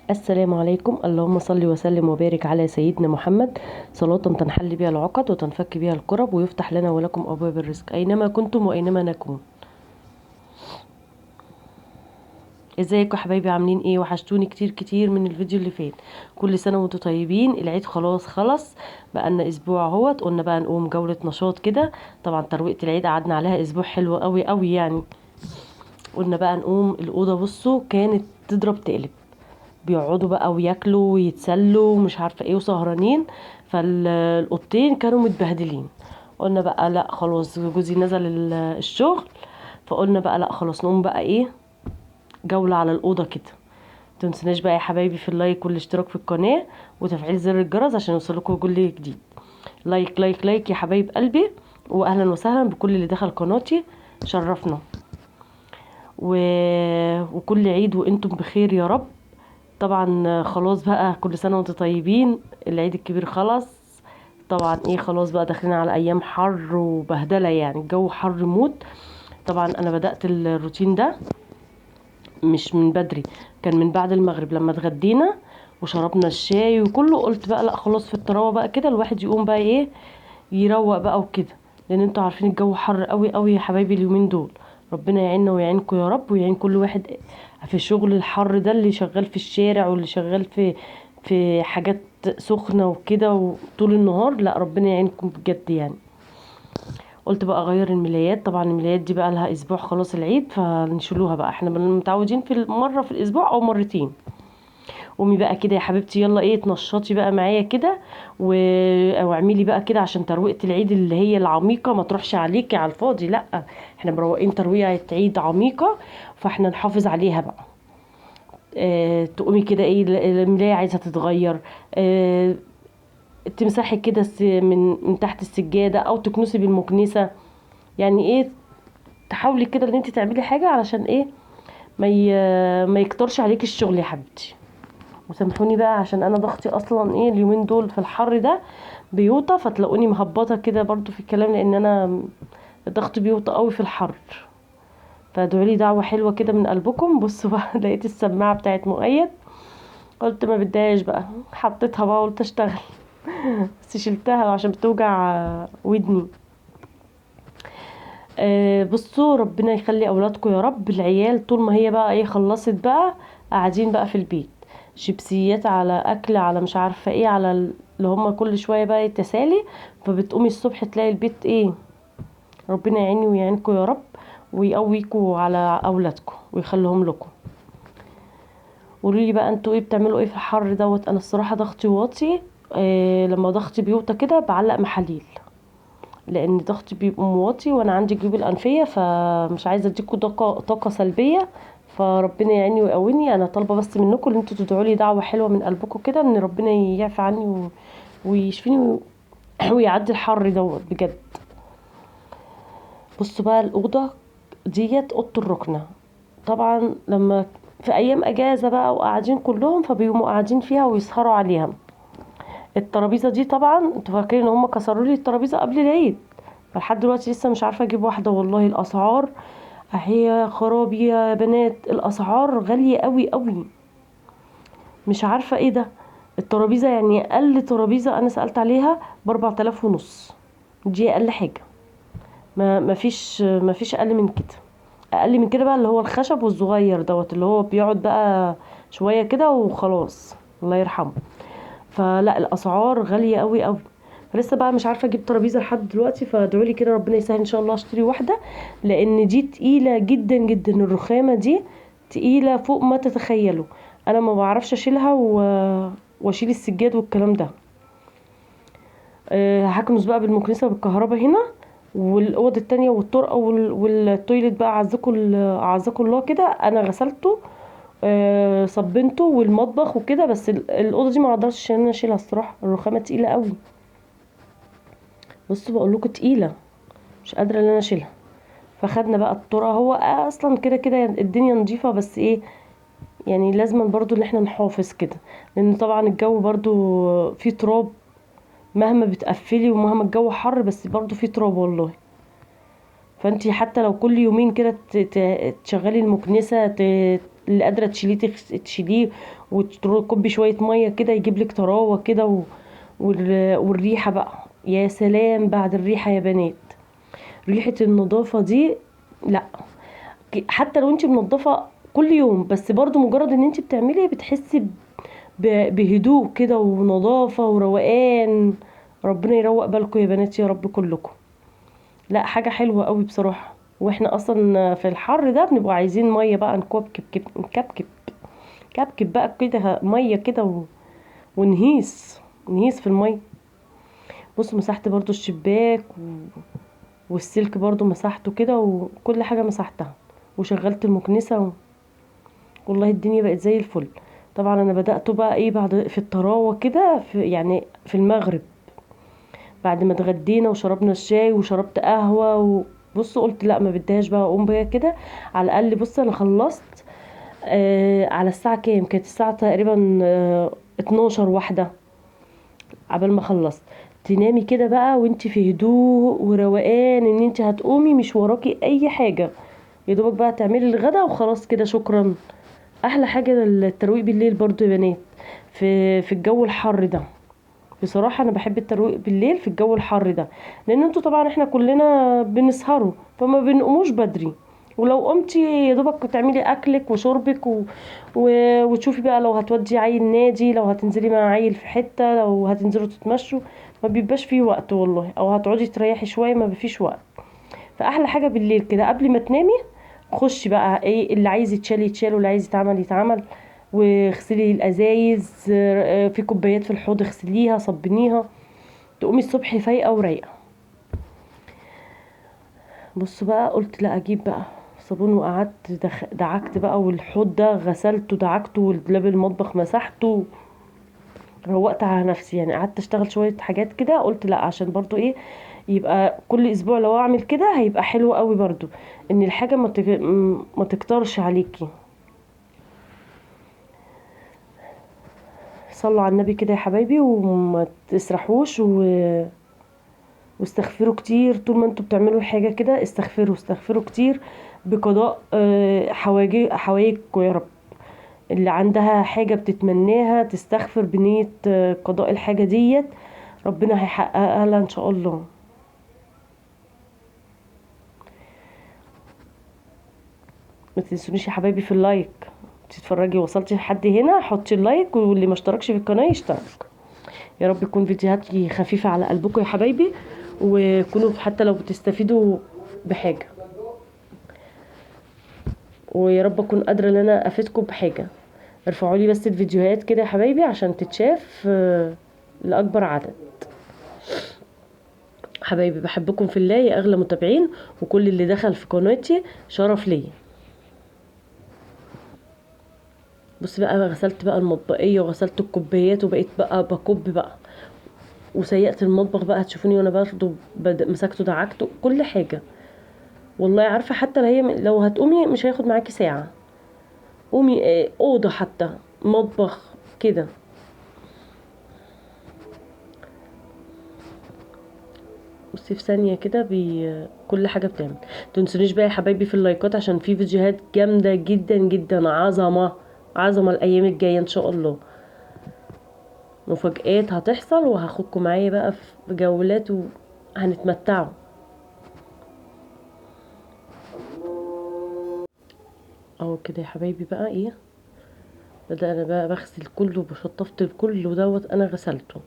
السلام عليكم. اللهم صل وسلم وبارك على سيدنا محمد، صلاة تنحل بها العقد وتنفك بها الكرب ويفتح لنا ولكم أبواب الرزق أينما كنتم وأينما نكون. ازيكم يا حبايبي؟ عاملين ايه؟ وحشتوني كتير كتير من الفيديو اللي فات. كل سنة وانتم طيبين. العيد خلاص خلص، بقالنا اسبوع اهوت. قلنا بقى نقوم جولة نشاط كده. طبعا ترويقة العيد قعدنا عليها اسبوع حلو قوي قوي يعني. قلنا بقى نقوم الأوضة. بصوا كانت تضرب تقلب، بيقعدوا بقى وياكلوا ويتسلوا ومش عارفه ايه وسهرانين، فالقطين كانوا متبهدلين. قلنا بقى لا خلاص، جوزي نزل الشغل، فقلنا بقى لا خلاص نقوم بقى ايه، جولة على الأوضة كده. متنسوناش بقى يا حبايبي في اللايك والاشتراك في القناة وتفعيل زر الجرس عشان يوصلكوا كل جديد. لايك لايك لايك يا حبايب قلبي، واهلا وسهلا بكل اللي دخل قناتي، شرفنا. و... وكل عيد وانتم بخير يا رب. طبعا خلاص بقى كل سنة وانتم طيبين، العيد الكبير خلاص. طبعا ايه خلاص بقى داخلين على ايام حر وبهدلة، يعني الجو حر موت. طبعا انا بدأت الروتين ده مش من بدري، كان من بعد المغرب لما اتغدينا وشربنا الشاي وكله. قلت بقى لا خلاص في الطراوة بقى كده الواحد يقوم بقى ايه، يروق بقى وكده، لان انتوا عارفين الجو حر قوي قوي يا حبايبي اليومين دول. ربنا يعيننا ويعينكم يا رب، ويعين كل واحد في الشغل الحر ده، اللي شغال في الشارع واللي شغال في حاجات سخنة وكده وطول النهار. لا ربنا يعينكم بجد يعني. قلت بقى اغير الملايات. طبعا الملايات دي بقى لها اسبوع خلاص العيد، فنشيلوها بقى. احنا متعودين في مرة في الاسبوع او مرتين. قومي بقى كده يا حبيبتي، يلا ايه تنشطي بقى معايا كده او اعملي بقى كده عشان ترويقة العيد اللي هي العميقة ما تروحش عليكي على الفاضي. لا احنا مروقين ترويقة عيد عميقة، فاحنا نحافظ عليها بقى. تقومي كده ايه، الملاية عايزة تتغير، تمسحي كده من تحت السجادة او تكنسي بالمكنسة. يعني ايه، تحاولي كده ان انت تعملي حاجة علشان ايه ما يكترش عليك الشغل يا حبيبتي. وسامحوني بقى عشان انا ضغطي اصلا ايه اليومين دول في الحر ده بيوطى، فتلاقوني مهبطه كده برضو في الكلام، لان انا ضغطي بيوطى قوي في الحر. فادعوا لي دعوه حلوه كده من قلبكم. بصوا بقى لقيت السماعه بتاعت مؤيد، قلت ما بداش بقى، حطيتها بقى قلت اشتغل. بس شلتها عشان بتوجع ودني. بصوا ربنا يخلي اولادكم يا رب. العيال طول ما هي بقى ايه خلصت بقى قاعدين بقى في البيت، شيبسيات على اكل على مش عارفه ايه، على اللي هم كل شويه بقى التسالي. فبتقومي الصبح تلاقي البيت ايه. ربنا يعيني ويعينكم يا رب، ويقويكم على اولادكم ويخليهم لكم. قولوا لي بقى انتوا ايه بتعملوا ايه في الحر دوت. انا الصراحه ضغطي واطي. لما ضغطي بيوطى كده بعلق محاليل، لان ضغطي بيبقى موطي وانا عندي جيوب الانفيه، فمش عايزه اديكوا طاقه سلبيه. فربنا يعيني ويقويني. انا طالبه بس منكم ان انتوا تدعوا لي دعوه حلوه من قلبكم كده، ان ربنا يعفى عني ويشفيني ويعدي الحر دوت بجد. بصوا بقى الاوضه ديت اوضه الركنه. طبعا لما في ايام اجازه بقى وقاعدين كلهم، فبيقوموا قاعدين فيها ويسهروا عليها. الترابيزه دي طبعا انتوا فاكرين ان هم كسروا لي الترابيزه قبل العيد، فلحد دلوقتي لسه مش عارفه اجيب واحده. والله الاسعار اهي خرابي يا بنات، الاسعار غاليه قوي قوي. مش عارفه ايه ده. الترابيزه يعني اقل ترابيزه انا سالت عليها ب4500، دي اقل حاجه. ما فيش اقل من كده. اقل من كده بقى اللي هو الخشب والصغير دوت اللي هو بيقعد بقى شويه كده وخلاص، الله يرحمه. فلا الاسعار غاليه قوي قوي. فلسه بقى مش عارفه اجيب ترابيزه لحد دلوقتي، فادعوا لي كده ربنا يسهل ان شاء الله اشتري واحده، لان دي تقيله جدا جدا. الرخامه دي تقيله فوق ما تتخيلوا. انا ما بعرفش اشيلها واشيل السجاد والكلام ده. هكنس بقى بالمكنسه بالكهرباء هنا، والاوضه التانية والطرقه والتويلت بقى اعزكم الله كده انا غسلته، صبنته، والمطبخ وكده. بس الاوضه دي ما اقدرش ان انا اشيلها الصراحه، الرخامه تقيله قوي. بصوا بقول لكم تقيله، مش قادره ان انا اشيلها. فخدنا بقى الطرقه. هو اصلا كده كده الدنيا نظيفه، بس ايه يعني لازم برضو ان احنا نحافظ كده، لان طبعا الجو برضو فيه تراب. مهما بتقفلي ومهما الجو حر بس برضو فيه تراب والله. فانتي حتى لو كل يومين كده تشغلي المكنسه، اللي قادره تشيليه تشيليه، وتكبي شويه ميه كده يجيب لك طراوه كده والريحه بقى يا سلام. بعد الريحه يا بنات، ريحه النظافه دي، لا حتى لو انت منظفه كل يوم، بس برضو مجرد ان انت بتعملي بتحسي بهدوء كده ونظافه وروقان. ربنا يروق بالكم يا بنات يا رب كلكم. لا حاجه حلوه قوي بصراحه. واحنا اصلا في الحر ده بنبقى عايزين ميه بقى نكبكب بقى كده ميه كده ونهيس في الميه. بصوا مسحت برضو الشباك والسلك برضو مسحته كده، وكل حاجه مسحتها، وشغلت المكنسه والله الدنيا بقت زي الفل. طبعا انا بدأته بقى ايه بعد في الطراوه كده، يعني في المغرب بعد ما اتغدينا وشربنا الشاي وشربت قهوه. بصوا قلت لا ما بديهاش بقى، اقوم بيها كده على الاقل. بص انا خلصت على الساعه كام؟ كانت الساعه تقريبا 12 واحده عبال ما خلصت. تنامي كده بقى وانت في هدوء وروقان، ان انت هتقومي مش وراكي اي حاجه، يا دوبك بقى تعملي الغدا وخلاص كده شكرا. احلى حاجه الترويق بالليل برضو يا بنات، في الجو الحر ده. بصراحه انا بحب الترويق بالليل في الجو الحر ده، لان انتوا طبعا احنا كلنا بنسهروا فما بنقوموش بدري. ولو قمتي يا دوبك تعملي اكلك وشربك وتشوفي بقى لو هتودي عيل نادي، لو هتنزلي مع عيل في حته، لو هتنزلوا تتمشوا، ما بيبقاش فيه وقت والله، او هتقعدي تريحي شويه ما بيفيش وقت. فاحلى حاجه بالليل كده قبل ما تنامي، خشي بقى ايه اللي عايز يتشال يتشال، واللي عايز يتعمل يتعمل. واغسلي الازايز، في كوبايات في الحوض اغسليها صبنيها، تقومي الصبح فايقه ورايقه. بص بقى قلت لا اجيب بقى صابون، وقعدت دعكت بقى، والحوض ده غسلته دعكته، والدولاب المطبخ مسحته، روقت على نفسي يعني. قعدت اشتغل شويه حاجات كده، قلت لا عشان برضو ايه، يبقى كل اسبوع لو اعمل كده هيبقى حلو قوي برضو، ان الحاجه ما تكترش عليكي. صلوا على النبي كده يا حبايبي، وما تسرحوش واستغفروا كتير طول ما انتوا بتعملوا حاجة كده. استغفروا كتير بقضاء حوايجكم يا رب. اللي عندها حاجة بتتمناها تستغفر بنية قضاء الحاجة ديت، ربنا هيحققها لها ان شاء الله. ما تنسونيش يا حبايبي في اللايك. تتفرجي وصلتي لحد هنا حطي اللايك، واللي ما اشتركش في القناة يشترك. يا رب يكون فيديوهاتي خفيفة على قلبكم يا حبايبي، وكونوا حتى لو بتستفيدوا بحاجة، ويا رب اكون قادرة ان انا افيدكم بحاجة. ارفعوا لي بس الفيديوهات كده يا حبايبي عشان تتشاف لاكبر عدد. حبايبي بحبكم في الله يا اغلى متابعين، وكل اللي دخل في قناتي شرف ليا. بص بقى غسلت بقى المطبقية وغسلت الكوبايات، وبقيت بقى بكب بقى، وسيقت المطبخ بقى. هتشوفوني وانا برضه مسكته دعكته كل حاجة. والله عارفة حتى لو هتقومي مش هياخد معاكي ساعة. قومي اوضه حتى مطبخ كده. بصي في ثانيه كده كل حاجه بتعمل. تنسونيش بقى يا حبايبي في اللايكات، عشان في فيديوهات جامده جدا جدا، عظمه الايام الجايه ان شاء الله. مفاجآت هتحصل، وهاخدكم معايا بقى في جولات وهنتمتعوا. اهو كده يا حبايبي بقى ايه، بدأنا بقى بغسل كله وشطفت الكل ودوت انا غسلته.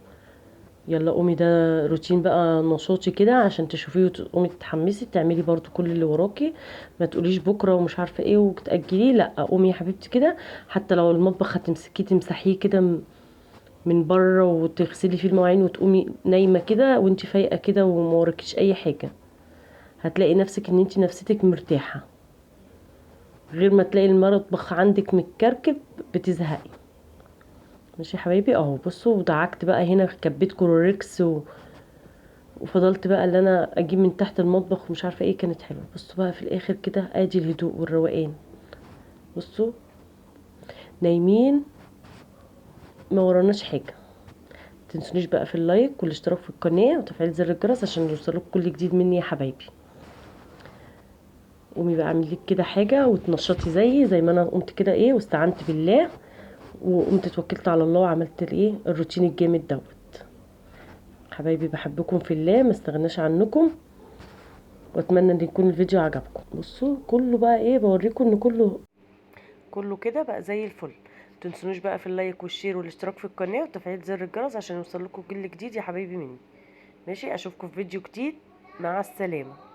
يلا قومي، ده روتين بقى نشاطي كده عشان تشوفيه وتقومي تتحمسي تعملي برضو كل اللي وراكي. ما تقوليش بكره ومش عارفه ايه وتاجليه، لا قومي يا حبيبتي كده. حتى لو المطبخ هتمسكيه تمسحيه كده من بره، وتغسلي فيه المواعين، وتقومي نايمه كده وانت فايقه كده وما وراكيش اي حاجه، هتلاقي نفسك ان انت نفسيتك مرتاحه، غير ما تلاقي المطبخ عندك متكركب بتزهقي. ماشي يا حبايبي اهو. بصوا دعكت بقى هنا، كبيت كلوريكس وفضلت بقى اللي انا اجيب من تحت المطبخ ومش عارفه ايه، كانت حلوه. بصوا بقى في الاخر كده ادي الهدوء والروقان. بصوا نايمين ما وراناش حاجه. متنسونيش بقى في اللايك والاشتراك في القناه وتفعيل زر الجرس عشان يوصلك كل جديد مني يا حبايبي. قومي بقى اعملي لك كده حاجه وتنشطي زي ما انا قمت كده ايه، واستعنت بالله وقمت اتوكلت على الله وعملت الايه الروتين الجامد دوت. حبايبي بحبكم في الله، ما استغناش عنكم، واتمنى ان يكون الفيديو عجبكم. بصوا كله بقى ايه، بوريكم ان كله كده بقى زي الفل. متنسونوش بقى في اللايك والشير والاشتراك في القناه وتفعيل زر الجرس عشان يوصلكوا كل جديد يا حبايبي مني. ماشي، اشوفكم في فيديو جديد، مع السلامه.